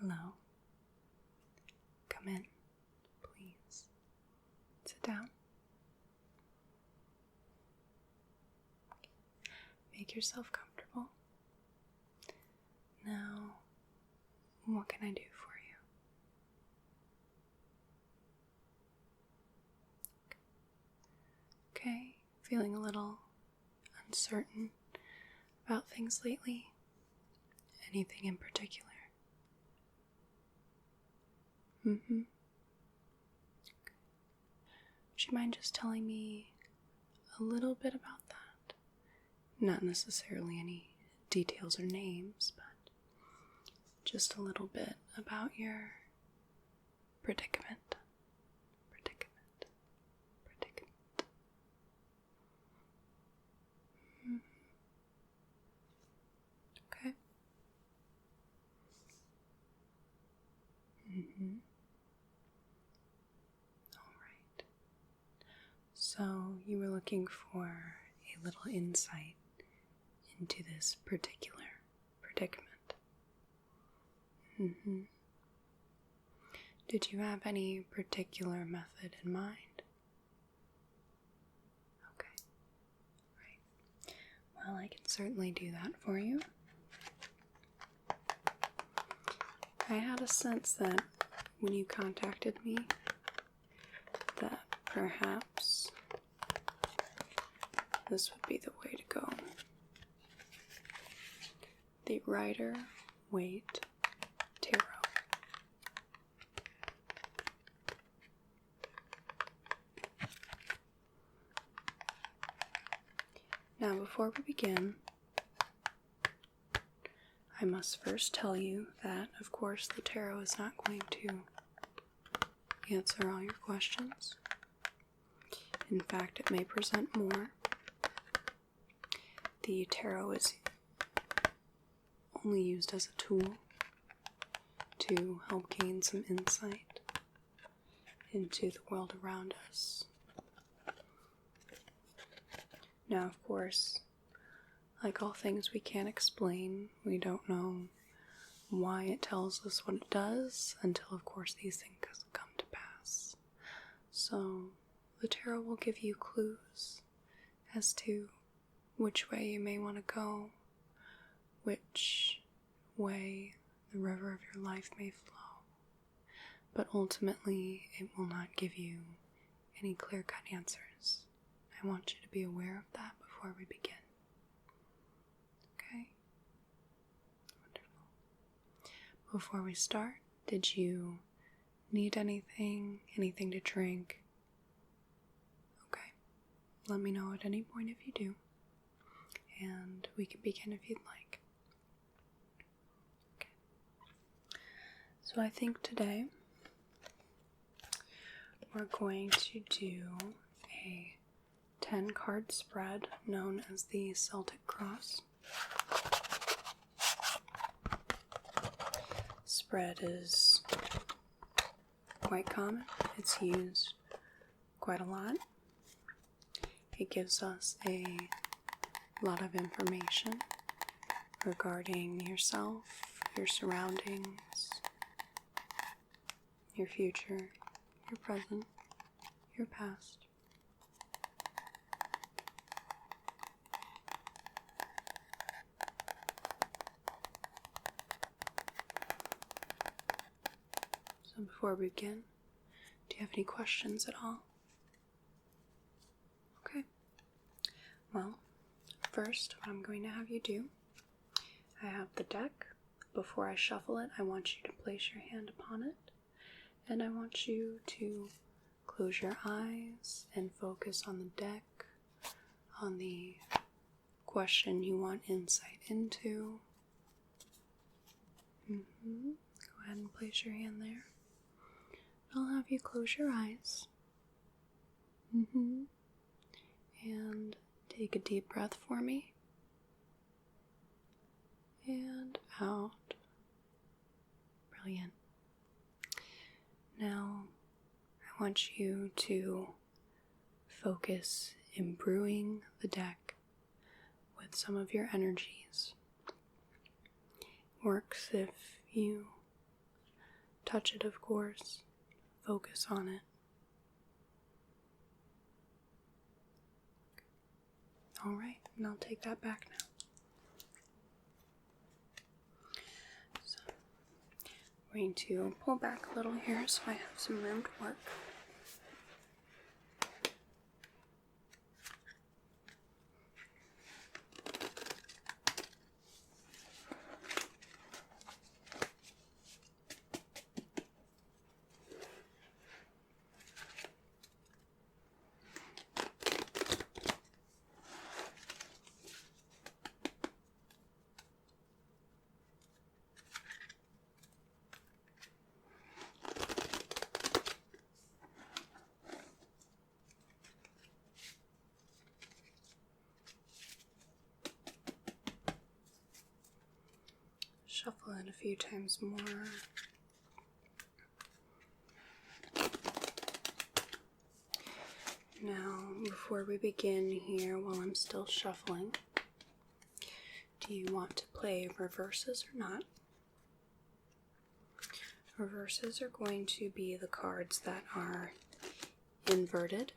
Hello. Come in, please. Sit down. Make yourself comfortable. Now, what can I do for you? Okay, feeling a little uncertain about things lately? Anything in particular? Would you mind just telling me a little bit about that? Not necessarily any details or names, but just a little bit about your predicament. Okay. All right. So you were looking for a little insight into this particular predicament. Did you have any particular method in mind? Okay. Right. Well, I can certainly do that for you. I had a sense that when you contacted me, that perhaps this would be the way to go. The Rider-Waite Tarot. Now, before we begin, I must first tell you that, of course, the tarot is not going to answer all your questions. In fact, it may present more. The tarot is only used as a tool to help gain some insight into the world around us. Now, of course, like all things we can't explain, we don't know why it tells us what it does until, of course, these things come to pass. So, the tarot will give you clues as to which way you may want to go, which way the river of your life may flow. But ultimately, it will not give you any clear-cut answers. I want you to be aware of that before we begin. Okay? Wonderful. Before we start, did you need anything to drink? Okay. Let me know at any point if you do. And we can begin if you'd like. Okay. So I think today we're going to do a 10-card spread known as the Celtic Cross. Spread is quite common. It's used quite a lot. It gives us a lot of information regarding yourself, your surroundings, your future, your present, your past. So before we begin, do you have any questions at all? Okay. Well, first, what I'm going to have you do, I have the deck. Before I shuffle it, I want you to place your hand upon it, and I want you to close your eyes and focus on the deck, on the question you want insight into. Go ahead and place your hand there. I'll have you close your eyes. And take a deep breath for me. And out. Brilliant. Now, I want you to focus imbuing the deck with some of your energies. Works if you touch it, of course. Focus on it. Alright, and I'll take that back now. So, I'm going to pull back a little here so I have some room to work. Shuffle it a few times more. Now, before we begin here, while I'm still shuffling, do you want to play reverses or not? Reverses are going to be the cards that are inverted.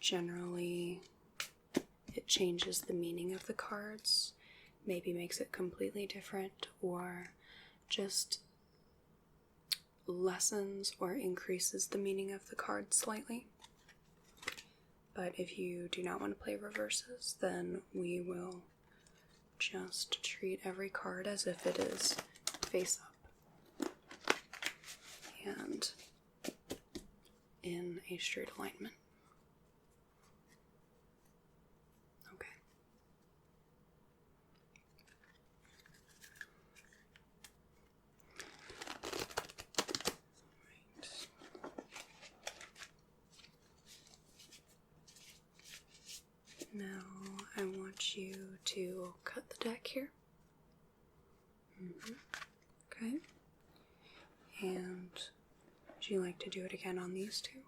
Generally, it changes the meaning of the cards. Maybe makes it completely different, or just lessens or increases the meaning of the card slightly. But if you do not want to play reverses, then we will just treat every card as if it is face up and in a straight alignment. Now I want you to cut the deck here. Okay. And would you like to do it again on these two?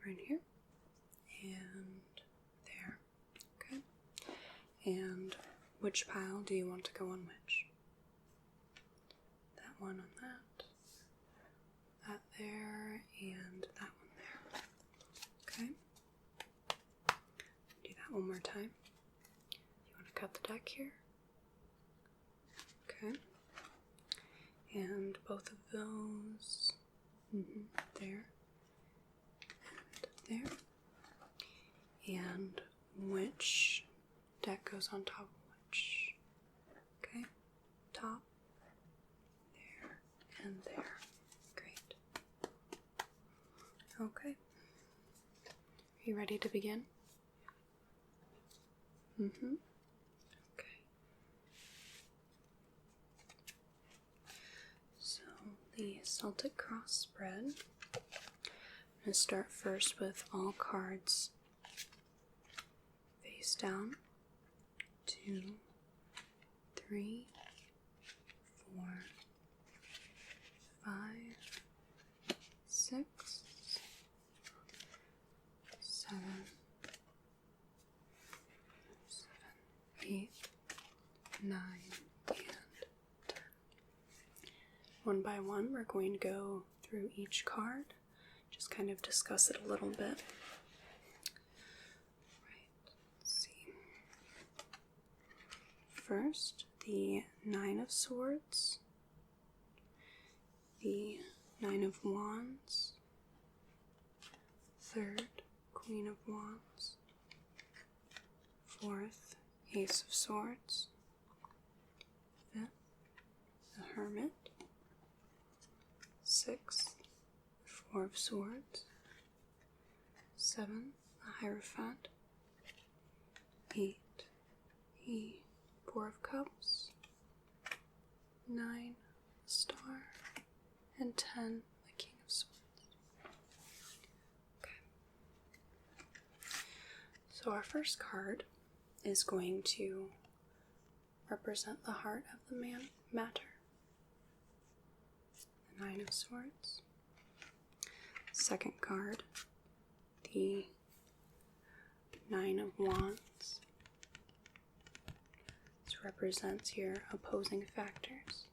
Right here. And there. Okay. And which pile do you want to go on which? That one on that. That there. And that one there. Okay. One more time. You want to cut the deck here? Okay. And both of those. There. And there. And which deck goes on top of which? Okay. Top. There. And there. Great. Okay. Are you ready to begin? Okay. So the Celtic cross spread. I'm going to start first with all cards face down. 2, 3, 4, 5, 6, 7, 8, 9, and 10. One by one, we're going to go through each card, just kind of discuss it a little bit. Right, let's see. First, the 9 of Swords, the 9 of Wands, 3rd, Queen of Wands, 4th, Ace of Swords, 5th, the Hermit, 6th, 4 of Swords, 7th, the Hierophant, 8, the 4 of Cups, 9, the Star, and 10, the King of Swords. Okay. So our first card is going to represent the heart of the matter. The 9 of Swords. Second card, the 9 of Wands. This represents your opposing factors.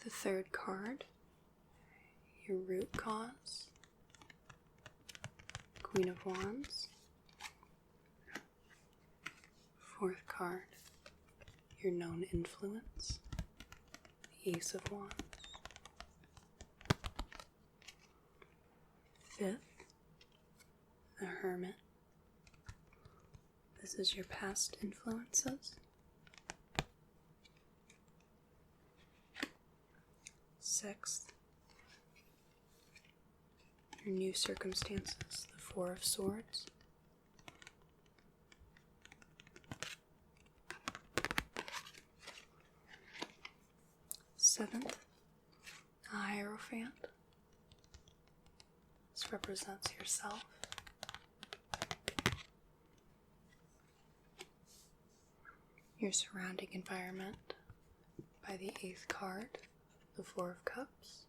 The third card, your root cause, Queen of Wands. Fourth card, your known influence, the Ace of Wands. Fifth, the Hermit. This is your past influences. Sixth, your new circumstances, the Four of Swords. Seventh, the Hierophant. This represents yourself. Your surrounding environment by the 8th card, the Four of Cups.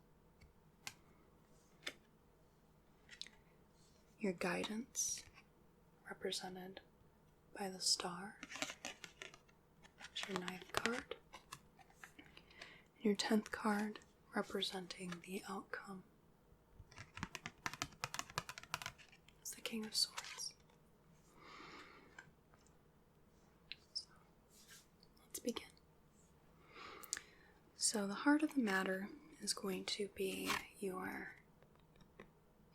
Your guidance, represented by the Star. It's your 9th card. Your 10th card, representing the outcome. It's the King of Swords. So, let's begin. So the heart of the matter is going to be your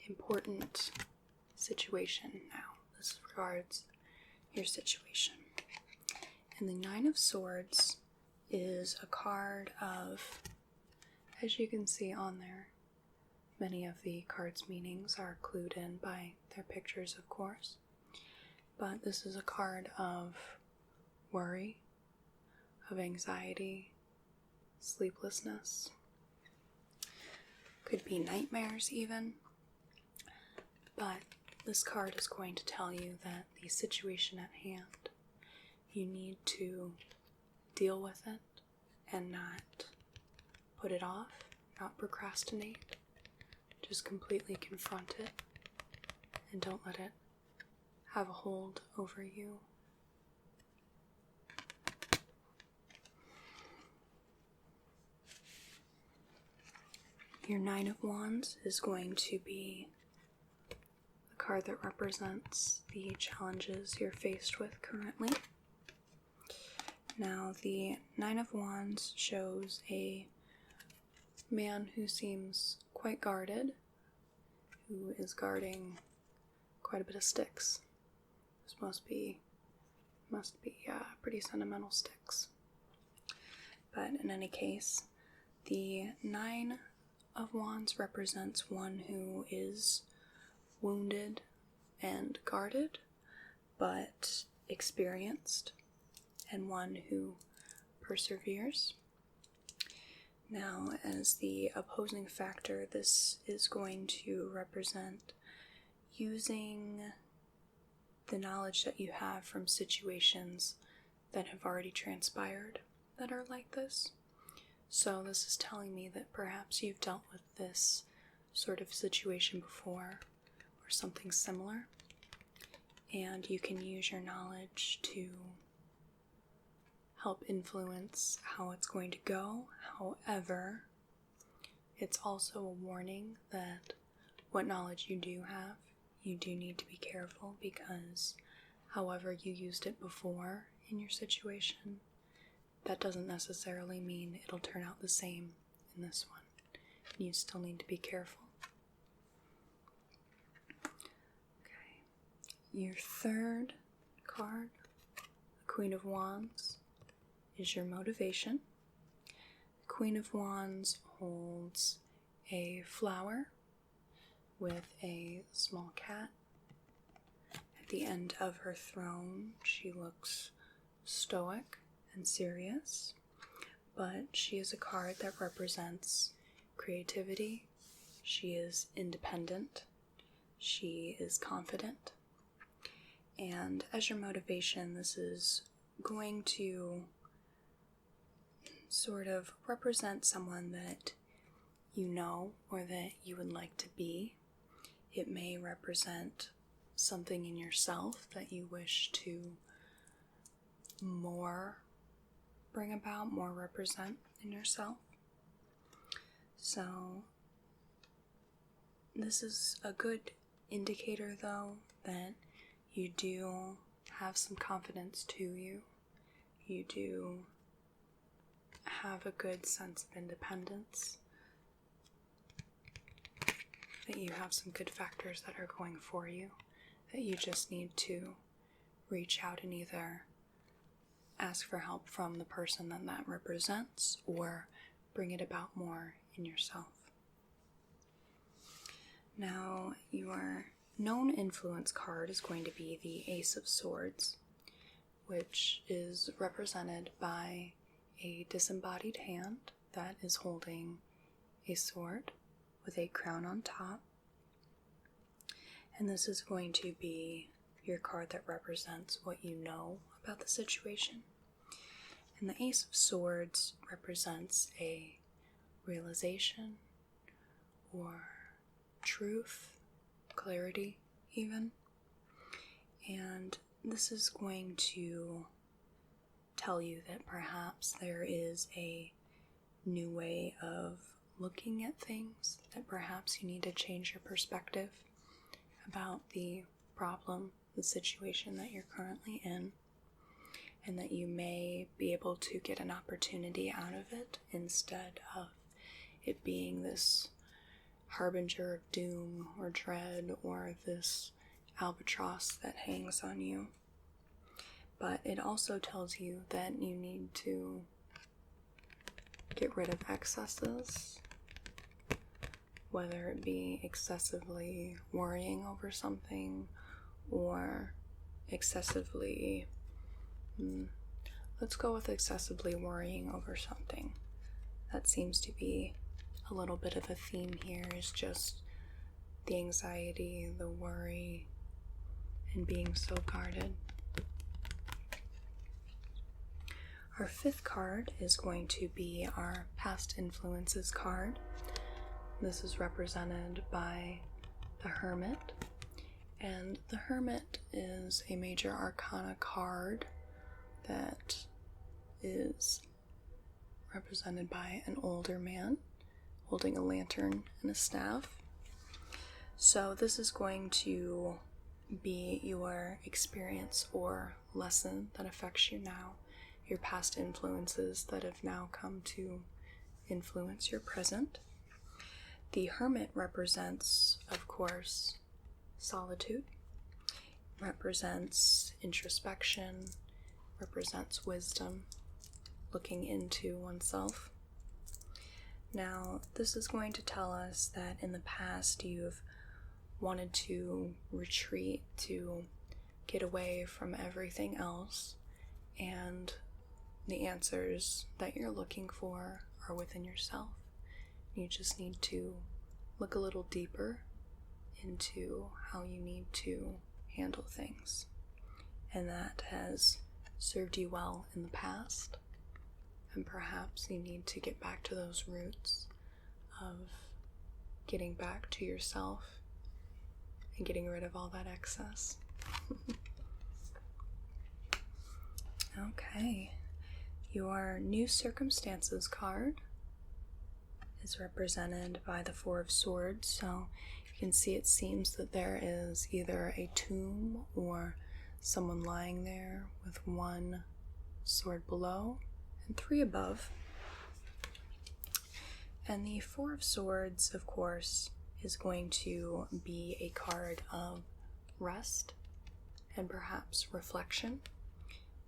important situation now. This regards your situation. And the Nine of Swords is a card of, as you can see on there, many of the cards' meanings are clued in by their pictures, of course. But this is a card of worry, of anxiety, sleeplessness. Could be nightmares even. But this card is going to tell you that the situation at hand, you need to deal with it and not put it off, not procrastinate. Just completely confront it and don't let it have a hold over you. Your Nine of Wands is going to be the card that represents the challenges you're faced with currently. Now, the Nine of Wands shows a man who seems quite guarded, who is guarding quite a bit of sticks. This must be pretty sentimental sticks. But in any case, the Nine of Wands represents one who is wounded and guarded, but experienced, and one who perseveres. Now, as the opposing factor, this is going to represent using the knowledge that you have from situations that have already transpired that are like this. So this is telling me that perhaps you've dealt with this sort of situation before, or something similar, and you can use your knowledge to help influence how it's going to go. However, it's also a warning that what knowledge you do have, you do need to be careful, because however you used it before in your situation, that doesn't necessarily mean it'll turn out the same in this one. You still need to be careful. Okay. Your third card, the Queen of Wands, is your motivation. The Queen of Wands holds a flower with a small cat. At the end of her throne, she looks stoic and serious, but she is a card that represents creativity. She is independent. She is confident. And as your motivation, this is going to sort of represent someone that you know or that you would like to be. It may represent something in yourself that you wish to more bring about, more represent in yourself. So this is a good indicator, though, that you do have some confidence to you. You do have a good sense of independence. That you have some good factors that are going for you. That you just need to reach out and either ask for help from the person that represents or bring it about more in yourself. Now, your known influence card is going to be the Ace of Swords, which is represented by a disembodied hand that is holding a sword with a crown on top. And this is going to be your card that represents what you know about the situation. And the Ace of Swords represents a realization or truth, clarity even. And this is going to tell you that perhaps there is a new way of looking at things, that perhaps you need to change your perspective about the problem, the situation that you're currently in, and that you may be able to get an opportunity out of it instead of it being this harbinger of doom or dread or this albatross that hangs on you. But it also tells you that you need to get rid of excesses, whether it be excessively worrying over something or excessively, let's go with excessively worrying over something. That seems to be a little bit of a theme here, is just the anxiety, the worry, and being so guarded. Our fifth card is going to be our past influences card. This is represented by the Hermit, and the Hermit is a major arcana card that is represented by an older man holding a lantern and a staff. So this is going to be your experience or lesson that affects you now, your past influences that have now come to influence your present. The Hermit represents, of course, solitude, represents introspection, represents wisdom, looking into oneself. Now, this is going to tell us that in the past you've wanted to retreat, to get away from everything else, and the answers that you're looking for are within yourself. You just need to look a little deeper into how you need to handle things. And that has served you well in the past. And perhaps you need to get back to those roots of getting back to yourself and getting rid of all that excess. Okay. Your new circumstances card is represented by the Four of Swords. So you can see it seems that there is either a tomb or someone lying there with one sword below and three above. And the Four of Swords, of course, is going to be a card of rest and perhaps reflection,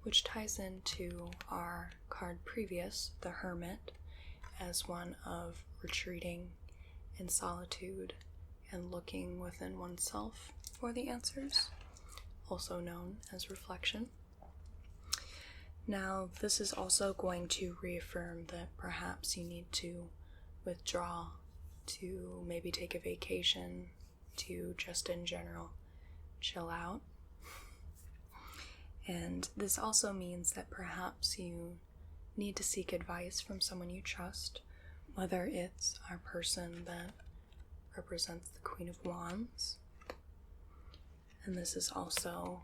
which ties into our card previous, the Hermit, as one of retreating in solitude and looking within oneself for the answers, also known as reflection. Now, this is also going to reaffirm that perhaps you need to withdraw, to maybe take a vacation, to just in general chill out. And this also means that perhaps you need to seek advice from someone you trust, whether it's our person that represents the Queen of Wands. And this is also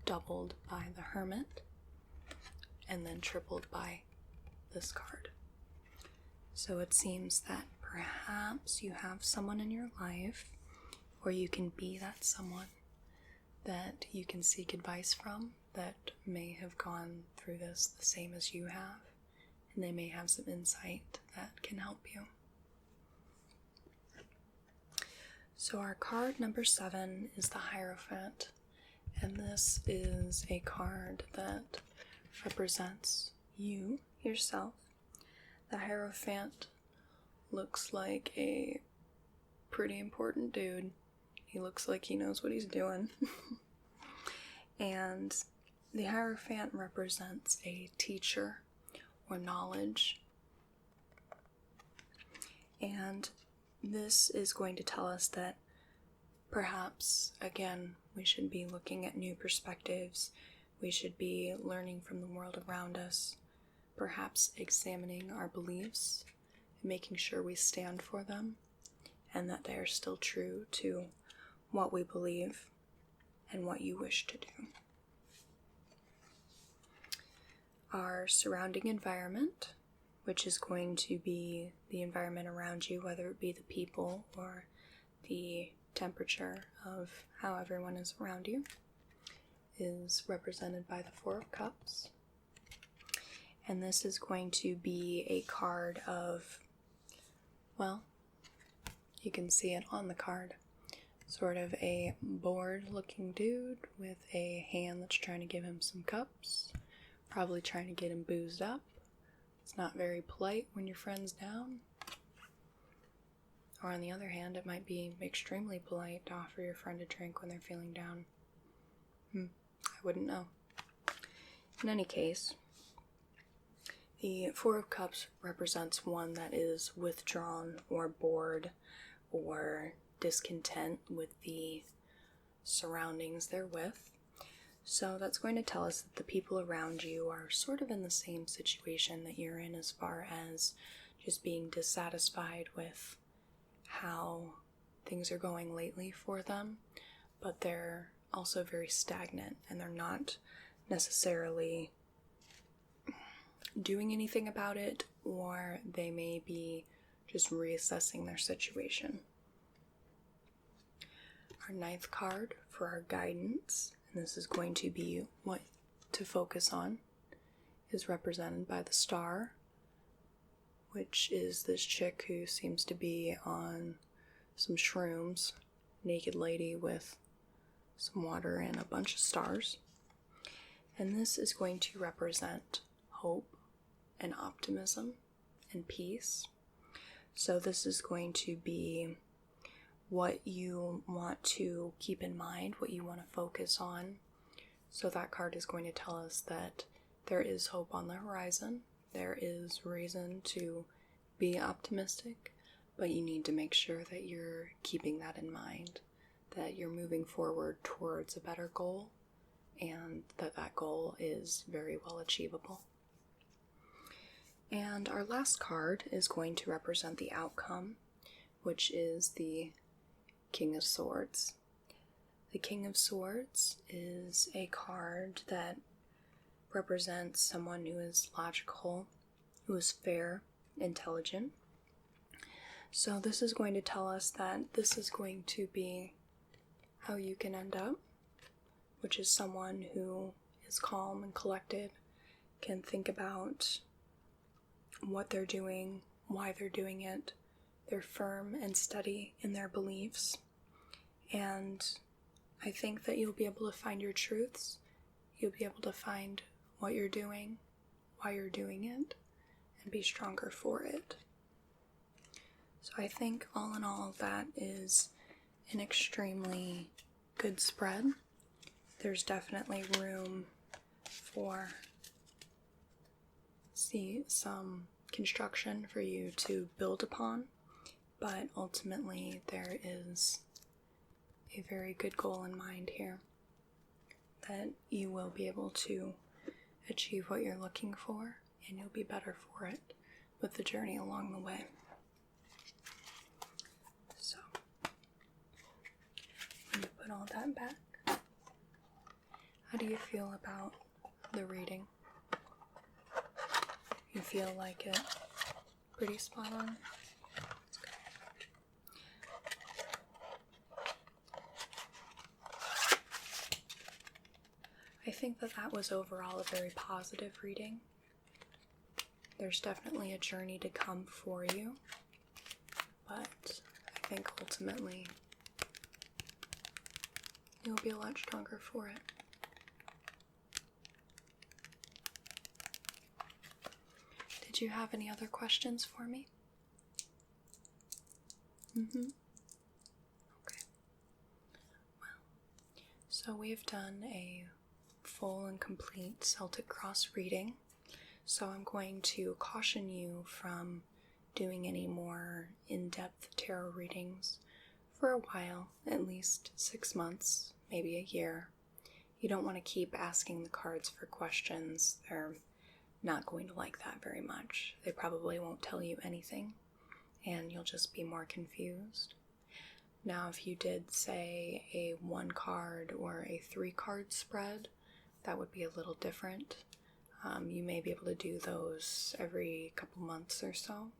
doubled by the Hermit, and then tripled by this card. So it seems that perhaps you have someone in your life, or you can be that someone that you can seek advice from that may have gone through this the same as you have, and they may have some insight that can help you. So our card number 7 is the Hierophant, and this is a card that represents you, yourself. The Hierophant looks like a pretty important dude. He looks like he knows what he's doing. And the Hierophant represents a teacher or knowledge. And this is going to tell us that perhaps, again, we should be looking at new perspectives. We should be learning from the world around us, perhaps examining our beliefs and making sure we stand for them and that they are still true to what we believe and what you wish to do. Our surrounding environment, which is going to be the environment around you, whether it be the people or the temperature of how everyone is around you, is represented by the Four of Cups. And this is going to be a card of, well, you can see it on the card, sort of a bored looking dude with a hand that's trying to give him some cups, probably trying to get him boozed up. It's not very polite when your friend's down. Or on the other hand, it might be extremely polite to offer your friend a drink when they're feeling down. I wouldn't know. In any case, the Four of Cups represents one that is withdrawn or bored or discontent with the surroundings they're with. So that's going to tell us that the people around you are sort of in the same situation that you're in as far as just being dissatisfied with how things are going lately for them, but they're also very stagnant and they're not necessarily doing anything about it, or they may be just reassessing their situation. Our 9th card for our guidance, and this is going to be what to focus on, is represented by the Star, which is this chick who seems to be on some shrooms, naked lady with some water and a bunch of stars. And this is going to represent hope and optimism and peace. So this is going to be what you want to keep in mind, what you want to focus on. So that card is going to tell us that there is hope on the horizon. There is reason to be optimistic, but you need to make sure that you're keeping that in mind, that you're moving forward towards a better goal, and that goal is very well achievable. And our last card is going to represent the outcome, which is the King of Swords. The King of Swords is a card that represents someone who is logical, who is fair, intelligent. So this is going to tell us that this is going to be how you can end up, which is someone who is calm and collected, can think about what they're doing, why they're doing it. They're firm and steady in their beliefs. And I think that you'll be able to find your truths. You'll be able to find what you're doing, why you're doing it, and be stronger for it. So I think all in all, that is an extremely good spread. There's definitely room for some construction for you to build upon, but ultimately there is a very good goal in mind here, that you will be able to achieve what you're looking for, and you'll be better for it with the journey along the way. So, I'm going to put all that back. How do you feel about the reading? You feel like it pretty spot on. I think that was overall a very positive reading. There's definitely a journey to come for you, but I think ultimately you'll be a lot stronger for it. Did you have any other questions for me? Okay. Well, so we've done a full and complete Celtic Cross reading, so I'm going to caution you from doing any more in-depth tarot readings for a while, at least 6 months, maybe a year. You don't want to keep asking the cards for questions. They're not going to like that very much. They probably won't tell you anything, and you'll just be more confused. Now, if you did, say, a 1-card or a 3-card spread, that would be a little different. You may be able to do those every couple months or so,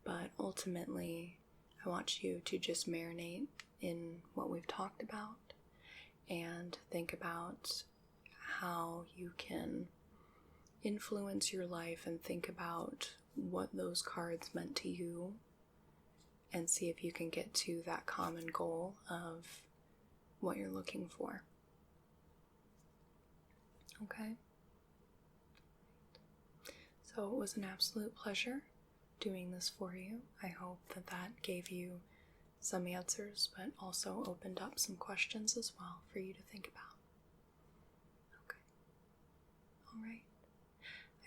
but ultimately, I want you to just marinate in what we've talked about and think about how you can influence your life and think about what those cards meant to you and see if you can get to that common goal of what you're looking for. Okay? So it was an absolute pleasure doing this for you. I hope that gave you some answers, but also opened up some questions as well for you to think about. Okay. All right.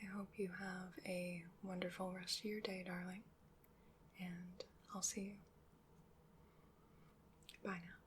I hope you have a wonderful rest of your day, darling, and I'll see you. Bye now.